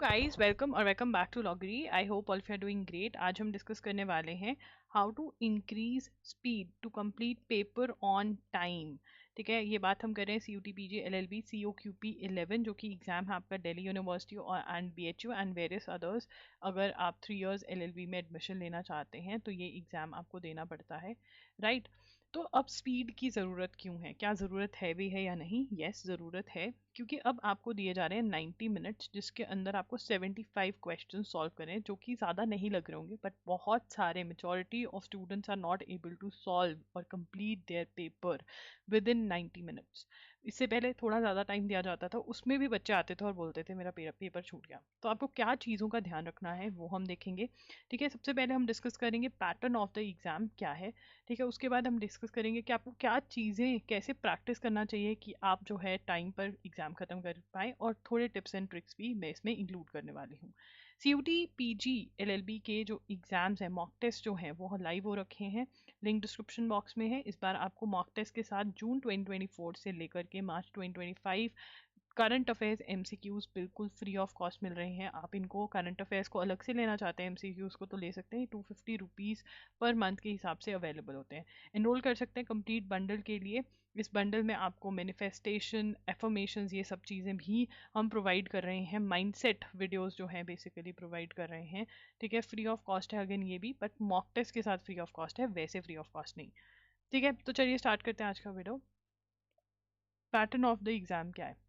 Guys, welcome और welcome back to लॉगरी। I hope all you are doing great. आज हम डिस्कस करने वाले हैं how to increase speed to complete paper on time. ठीक है, ये बात हम कर रहे हैं CUT-PG LLB COQP 11 जो कि एग्जाम है आपका दिल्ली यूनिवर्सिटी और and BHU and various others. अगर आप 3 years LLB में एडमिशन लेना चाहते हैं तो ये एग्जाम आपको देना पड़ता है, राइट। तो अब स्पीड की ज़रूरत क्यों है? क्या ज़रूरत है भी है या नहीं? यस, ज़रूरत है, क्योंकि अब आपको दिए जा रहे हैं 90 मिनट्स जिसके अंदर आपको 75 क्वेश्चन सॉल्व करें, जो कि ज़्यादा नहीं लग रहे होंगे, बट बहुत सारे majority of students are not able to solve और complete their paper within 90 minutes. इससे पहले थोड़ा ज़्यादा टाइम दिया जाता था, उसमें भी बच्चे आते थे और बोलते थे मेरा पेपर छूट गया। तो आपको क्या चीज़ों का ध्यान रखना है वो हम देखेंगे। ठीक है, सबसे पहले हम डिस्कस करेंगे पैटर्न ऑफ द एग्ज़ाम क्या है। ठीक है, उसके बाद हम डिस्कस करेंगे कि आपको क्या चीज़ें कैसे प्रैक्टिस करना चाहिए कि आप जो है टाइम पर एग्ज़ाम ख़त्म कर पाएँ, और थोड़े टिप्स एंड ट्रिक्स भी मैं इसमें इंक्लूड करने वाली हूँ। CUT-PG LLB के जो एग्ज़ाम्स हैं, मॉक टेस्ट जो हैं वो लाइव हो रखे हैं, लिंक डिस्क्रिप्शन बॉक्स में है। इस बार आपको मॉक टेस्ट के साथ जून 2024 से लेकर के मार्च 2025 करंट अफेयर्स MCQs बिल्कुल फ्री ऑफ कॉस्ट मिल रहे हैं। आप इनको करंट अफेयर्स को अलग से लेना चाहते हैं MCQs को तो ले सकते हैं, 250 रुपीज़ पर मंथ के हिसाब से अवेलेबल होते हैं। एनरोल कर सकते हैं कंप्लीट बंडल के लिए। इस बंडल में आपको मैनिफेस्टेशन, एफर्मेशंस, ये सब चीज़ें भी हम प्रोवाइड कर रहे हैं। माइंडसेट वीडियोस जो हैं बेसिकली प्रोवाइड कर रहे हैं। ठीक है, फ्री ऑफ कॉस्ट है अगेन ये भी, बट मॉक टेस्ट के साथ फ्री ऑफ कॉस्ट है, वैसे फ्री ऑफ कॉस्ट नहीं। ठीक है, तो चलिए स्टार्ट करते हैं आज का video. Pattern of the exam क्या है?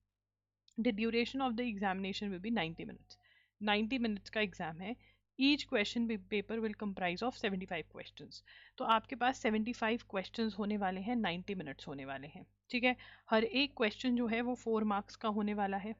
The duration of the examination will be 90 minutes. 90 minutes का एग्जाम है। Each question paper will comprise of 75 questions. तो आपके पास 75 questions होने वाले हैं, 90 minutes होने वाले हैं। ठीक है, हर एक क्वेश्चन जो है वो 4 मार्क्स का होने वाला है।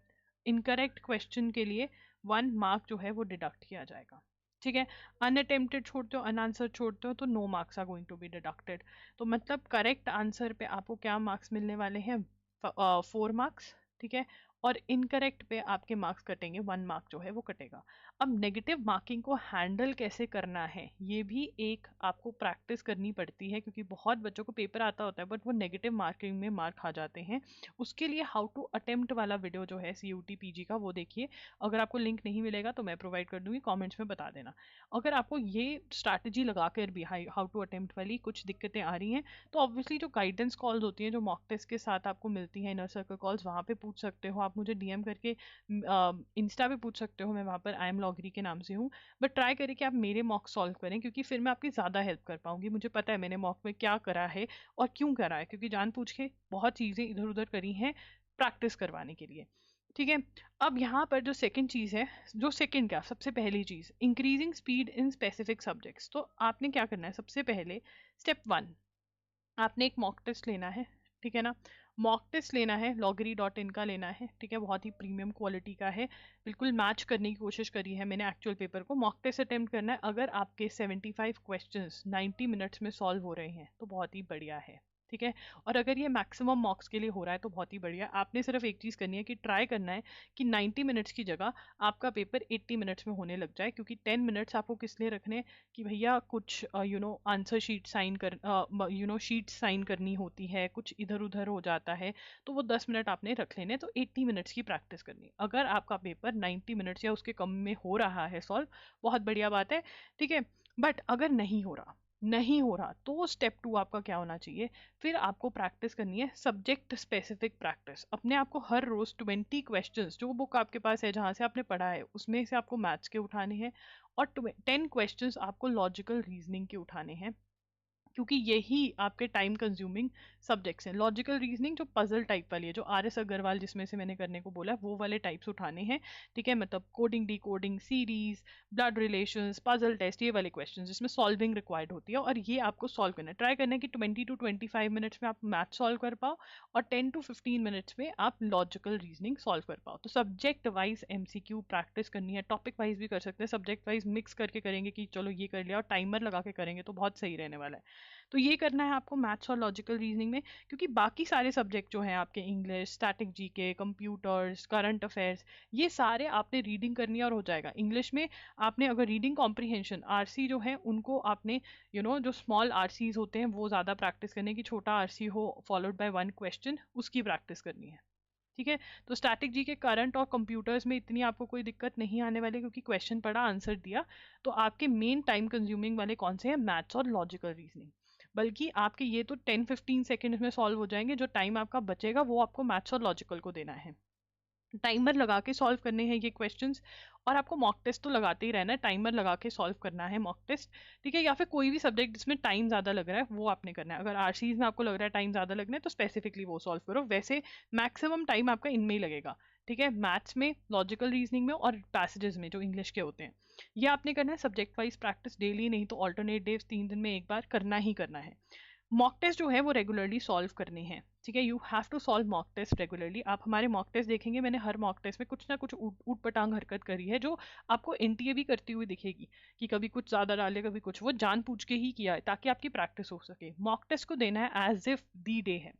इनकरेक्ट क्वेश्चन के लिए 1 मार्क जो है वो डिडक्ट किया जाएगा। ठीक है, अनअटेम्प्टेड छोड़ते हो, अनआंसर छोड़ते हो तो no marks are going to be deducted. तो मतलब करेक्ट आंसर पे आपको क्या मार्क्स मिलने वाले हैं? 4 मार्क्स। ठीक है, और इनकरेक्ट पे आपके मार्क्स कटेंगे, 1 मार्क जो है वो कटेगा। अब नेगेटिव मार्किंग को हैंडल कैसे करना है ये भी एक आपको प्रैक्टिस करनी पड़ती है, क्योंकि बहुत बच्चों को पेपर आता होता है बट वो नेगेटिव मार्किंग में मार्क खा जाते हैं। उसके लिए हाउ टू अटेम्प्ट वाला वीडियो जो है CUT-PG का वो देखिए। अगर आपको लिंक नहीं मिलेगा तो मैं प्रोवाइड कर दूंगी, कॉमेंट्स में बता देना। अगर आपको ये स्ट्रैटेजी लगा कर भी हाउ टू अटेम्प्ट वाली कुछ दिक्कतें आ रही हैं तो ऑब्वियसली जो गाइडेंस कॉल्स होती हैं, जो मॉक टेस्ट के साथ आपको मिलती हैं, इनर सर्कल कॉल्स, वहाँ पे पूछ सकते हो आप। मुझे DM करके इंस्टा पे पूछ सकते हो, मैं वहाँ पर IM लॉगरी के नाम से हूँ। बट ट्राई करें कि आप मेरे मॉक सॉल्व करें, क्योंकि फिर मैं आपकी ज़्यादा हेल्प कर पाऊंगी। मुझे पता है मैंने मॉक में क्या करा है और क्यों करा है, क्योंकि जान पूछ के बहुत चीज़ें इधर उधर करी हैं प्रैक्टिस करवाने के लिए। ठीक है, अब यहाँ पर जो सेकंड चीज़ है, जो सेकंड क्या, सबसे पहली चीज़, increasing speed in specific subjects. तो आपने क्या करना है? सबसे पहले स्टेप 1, आपने एक मॉक टेस्ट लेना है। ठीक है ना, मॉक टेस्ट लेना है, loggery.in का लेना है। ठीक है, बहुत ही प्रीमियम क्वालिटी का है, बिल्कुल मैच करने की कोशिश करी है मैंने एक्चुअल पेपर को। मॉक टेस्ट अटेम्प्ट करना है। अगर आपके 75 क्वेश्चंस 90 मिनट्स में सॉल्व हो रहे हैं तो बहुत ही बढ़िया है। ठीक है, और अगर ये मैक्सिमम मॉक्स के लिए हो रहा है तो बहुत ही बढ़िया। आपने सिर्फ एक चीज़ करनी है कि ट्राई करना है कि 90 मिनट्स की जगह आपका पेपर 80 मिनट्स में होने लग जाए, क्योंकि 10 मिनट्स आपको किस लिए रखने हैं कि भैया कुछ आंसर शीट साइन कर शीट साइन करनी होती है, कुछ इधर उधर हो जाता है, तो वो 10 मिनट आपने रख लेने। तो 80 मिनट्स की प्रैक्टिस करनी। अगर आपका पेपर 90 मिनट्स या उसके कम में हो रहा है सॉल्व, बहुत बढ़िया बात है। ठीक है, बट अगर नहीं हो रहा तो स्टेप 2 आपका क्या होना चाहिए? फिर आपको प्रैक्टिस करनी है सब्जेक्ट स्पेसिफिक प्रैक्टिस। अपने आप को हर रोज 20 क्वेश्चंस, जो बुक आपके पास है जहाँ से आपने पढ़ा है उसमें से आपको मैथ्स के उठाने हैं, और 10 क्वेश्चंस आपको लॉजिकल रीजनिंग के उठाने हैं, क्योंकि यही आपके टाइम कंज्यूमिंग सब्जेक्ट्स हैं। लॉजिकल रीजनिंग जो पजल टाइप वाली है, जो RS अग्रवाल जिसमें से मैंने करने को बोला है, वो वाले टाइप्स उठाने हैं। ठीक है, मतलब coding, decoding, series, blood relations, puzzle test, ये वाले क्वेश्चन जिसमें सॉल्विंग रिक्वायर्ड होती है, और ये आपको सॉल्व करना है। ट्राई करना है कि 20 to 25 मिनट्स में आप मैथ सॉल्व कर पाओ और 10 to 15 मिनट्स में आप लॉजिकल रीजनिंग सॉल्व कर पाओ। तो सब्जेक्ट वाइज MCQ प्रैक्टिस करनी है, टॉपिक वाइज भी कर सकते हैं, सब्जेक्ट वाइज मिक्स करके करेंगे कि चलो ये कर लिया, और टाइमर लगा के करेंगे तो बहुत सही रहने वाला है। तो ये करना है आपको मैथ्स और लॉजिकल रीजनिंग में, क्योंकि बाकी सारे सब्जेक्ट जो हैं आपके, English, static GK, computers, current affairs, ये सारे आपने रीडिंग करनी है और हो जाएगा। इंग्लिश में आपने अगर रीडिंग कॉम्प्रीहेंशन, RC जो है उनको आपने जो स्मॉल RCs होते हैं वो ज़्यादा प्रैक्टिस करने की, छोटा RC हो फॉलोड बाय 1 क्वेश्चन, उसकी प्रैक्टिस करनी है। ठीक है। तो स्टैटिक जी के करंट और कंप्यूटर्स में इतनी आपको कोई दिक्कत नहीं आने वाली, क्योंकि क्वेश्चन पढ़ा, आंसर दिया। तो आपके मेन टाइम कंज्यूमिंग वाले कौन से हैं? मैथ्स और लॉजिकल रीजनिंग। बल्कि आपके ये तो 10-15 सेकेंड्स में सॉल्व हो जाएंगे। जो टाइम आपका बचेगा वो आपको मैथ्स और लॉजिकल को देना है। टाइमर लगा के सॉल्व करने हैं ये क्वेश्चंस। और आपको मॉक टेस्ट तो लगाते ही रहना है, टाइमर लगा के सॉल्व करना है मॉक टेस्ट। ठीक है। या फिर कोई भी सब्जेक्ट जिसमें टाइम ज़्यादा लग रहा है वो आपने करना है। अगर आरसीज में आपको लग रहा है टाइम ज़्यादा लगना है तो स्पेसिफिकली वो सॉल्व करो। वैसे मैक्सिमम टाइम आपका इनमें ही लगेगा। ठीक है। मैथ्स में, लॉजिकल रीजनिंग में और पैसेजेस में जो इंग्लिश के होते हैं, ये आपने करना है। सब्जेक्ट वाइज प्रैक्टिस डेली नहीं तो ऑल्टरनेट डेज 3 दिन में एक बार करना ही करना है। मॉक टेस्ट जो है वो रेगुलरली सॉल्व करने हैं। ठीक है। You have to solve mock test regularly. आप हमारे मॉक टेस्ट देखेंगे, मैंने हर मॉक टेस्ट में कुछ ना कुछ ऊट पटांग हरकत करी है जो आपको एनटीए भी करती हुई दिखेगी, कि कभी कुछ ज़्यादा डाले कभी कुछ। वो जान पूछ के ही किया है ताकि आपकी प्रैक्टिस हो सके। मॉक टेस्ट को देना है एज इफ दी डे है,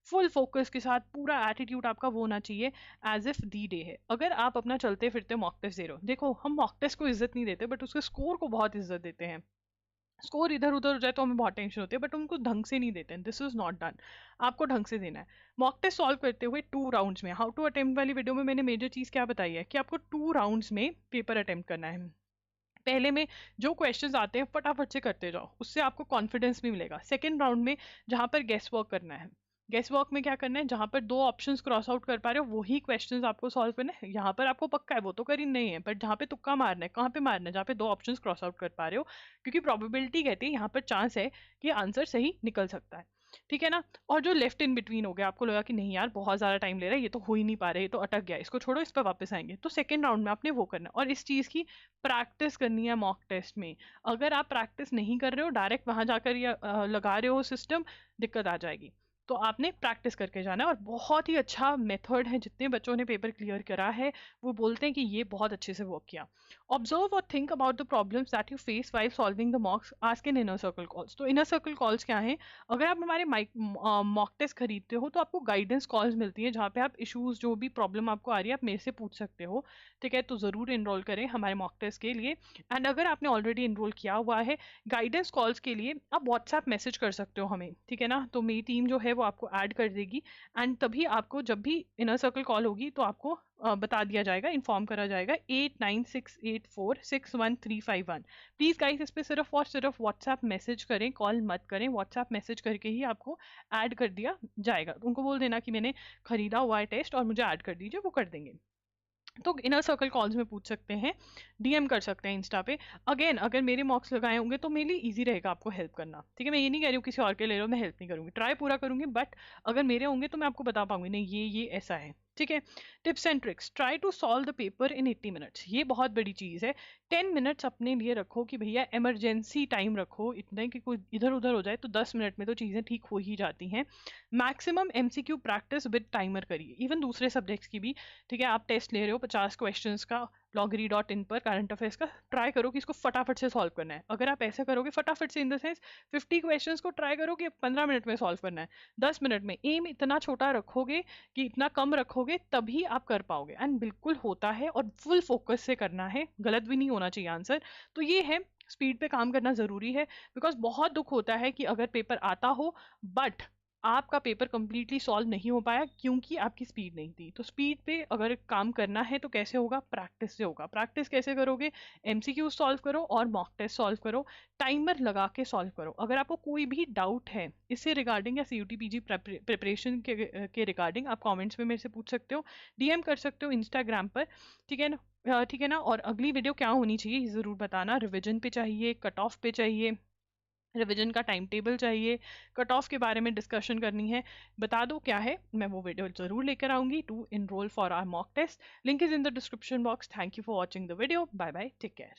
फुल फोकस के साथ। पूरा एटीट्यूड आपका वो होना चाहिए एज इफ दी डे है। अगर आप अपना चलते फिरते मॉक टेस्ट दे रहे हो, देखो हम मॉक टेस्ट को इज्जत नहीं देते बट उसके स्कोर को बहुत इज्जत देते हैं। स्कोर इधर उधर हो जाए तो हमें बहुत टेंशन होती है, बट उनको ढंग से नहीं देते हैं। This is not done. आपको ढंग से देना है। मॉक टेस्ट सॉल्व करते हुए 2 राउंड्स में, हाउ टू अटेम्प्ट वाली वीडियो में मैंने मेजर चीज़ क्या बताई है कि आपको 2 राउंड्स में पेपर अटेम्प्ट करना है। पहले में जो क्वेश्चंस आते हैं फटाफट से करते जाओ, उससे आपको कॉन्फिडेंस भी मिलेगा। सेकेंड राउंड में जहाँ पर गेस वर्क करना है, गेस वर्क में क्या करना है, जहाँ पर 2 ऑप्शंस क्रॉस आउट कर पा रहे हो वही क्वेश्चंस आपको सॉल्व करना है। यहाँ पर आपको पक्का है वो तो कर ही नहीं है, बट जहाँ पे तुक्का मारना है, कहाँ पे मारना है, जहाँ पे 2 ऑप्शंस क्रॉस आउट कर पा रहे हो, क्योंकि प्रोबेबिलिटी कहती है यहाँ पर चांस है कि आंसर सही निकल सकता है। ठीक है ना। और जो लेफ्ट इन बिटवीन हो गया, आपको लगा कि नहीं यार बहुत ज़्यादा टाइम ले रहा है, ये तो हो ही नहीं पा रहा है, ये तो अटक गया, इसको छोड़ो, इस पर वापस आएंगे, तो सेकेंड राउंड में आपने वो करना है। और इस चीज़ की प्रैक्टिस करनी है मॉक टेस्ट में। अगर आप प्रैक्टिस नहीं कर रहे हो, डायरेक्ट वहां जाकर या लगा रहे हो सिस्टम, दिक्कत आ जाएगी। तो आपने प्रैक्टिस करके जाना है। और बहुत ही अच्छा मेथड है, जितने बच्चों ने पेपर क्लियर करा है वो बोलते हैं कि ये बहुत अच्छे से वर्क किया। ऑब्जर्व और think about the problems that you face while solving the मॉक्स, ask in inner circle calls. तो इनर सर्कल कॉल्स क्या है? अगर आप हमारे मॉक टेस्ट खरीदते हो तो आपको गाइडेंस कॉल्स मिलती है, जहाँ पे आप इशूज, जो भी प्रॉब्लम आपको आ रही है, आप मेरे से पूछ सकते हो। ठीक है। तो ज़रूर इनरोल करें हमारे मॉक टेस्ट के लिए। एंड अगर आपने ऑलरेडी इनरोल किया हुआ है, गाइडेंस कॉल्स के लिए आप व्हाट्सएप मैसेज कर सकते हो हमें। ठीक है ना। तो मेरी टीम जो है वो आपको ऐड कर देगी। एंड तभी आपको जब भी इनर सर्कल कॉल होगी तो आपको बता दिया जाएगा, इन्फॉर्म करा जाएगा 8968461351। प्लीज़ गाइस इस पर सिर्फ और सिर्फ व्हाट्सएप मैसेज करें, कॉल मत करें। व्हाट्सएप मैसेज करके ही आपको ऐड कर दिया जाएगा। उनको बोल देना कि मैंने खरीदा हुआ है टेस्ट और मुझे ऐड कर दीजिए, वो कर देंगे। तो इनर सर्कल कॉल्स में पूछ सकते हैं, डीएम कर सकते हैं इंस्टा पे। अगेन अगर मेरे मॉक्स लगाए होंगे तो मेरे लिए ईजी रहेगा आपको हेल्प करना। ठीक है। मैं ये नहीं कह रही हूँ किसी और के ले लो, मैं हेल्प नहीं करूँगी, ट्राई पूरा करूँगी, बट अगर मेरे होंगे तो मैं आपको बता पाऊंगी नहीं ये ऐसा है। ठीक है। Tips and tricks, try to solve the paper in 80 minutes. ये बहुत बड़ी चीज़ है। 10 मिनट्स अपने लिए रखो कि भैया इमरजेंसी टाइम रखो, इतने कि कोई इधर उधर हो जाए तो 10 मिनट में तो चीज़ें ठीक हो ही जाती हैं। Maximum MCQ practice with timer करिए, इवन दूसरे सब्जेक्ट्स की भी। ठीक है। आप टेस्ट ले रहे हो 50 क्वेश्चंस का loggery.in पर करंट अफेयर्स का, ट्राई करो कि इसको फटाफट से सॉल्व करना है। अगर आप ऐसा करोगे फटाफट से, इन द सेंस 50 क्वेश्चंस को ट्राई करो कि 15 मिनट में सॉल्व करना है, 10 मिनट में। एम इतना छोटा रखोगे कि इतना कम रखोगे तभी आप कर पाओगे। एंड बिल्कुल होता है, और फुल फोकस से करना है, गलत भी नहीं होना चाहिए आंसर। तो ये है, स्पीड पे काम करना ज़रूरी है। बिकॉज बहुत दुख होता है कि अगर पेपर आता हो बट आपका पेपर कंप्लीटली सॉल्व नहीं हो पाया क्योंकि आपकी स्पीड नहीं थी। तो स्पीड पे अगर काम करना है तो कैसे होगा? प्रैक्टिस से होगा। प्रैक्टिस कैसे करोगे? एमसीक्यू सॉल्व करो और मॉक टेस्ट सॉल्व करो, टाइमर लगा के सॉल्व करो। अगर आपको कोई भी डाउट है इससे रिगार्डिंग या CUT-PG प्रिपरेशन के रिगार्डिंग, आप कॉमेंट्स में मेरे से पूछ सकते हो, डीएम कर सकते हो इंस्टाग्राम पर। ठीक है ना। ठीक है ना। और अगली वीडियो क्या होनी चाहिए ये ज़रूर बताना। रिविजन पे चाहिए, कट ऑफ पे चाहिए, रिवीजन का टाइम टेबल चाहिए, कट ऑफ के बारे में डिस्कशन करनी है, बता दो क्या है, मैं वो वीडियो ज़रूर लेकर आऊँगी to enrol for our mock test. Link is in the description box. Thank you for watching the video. Bye bye, take care.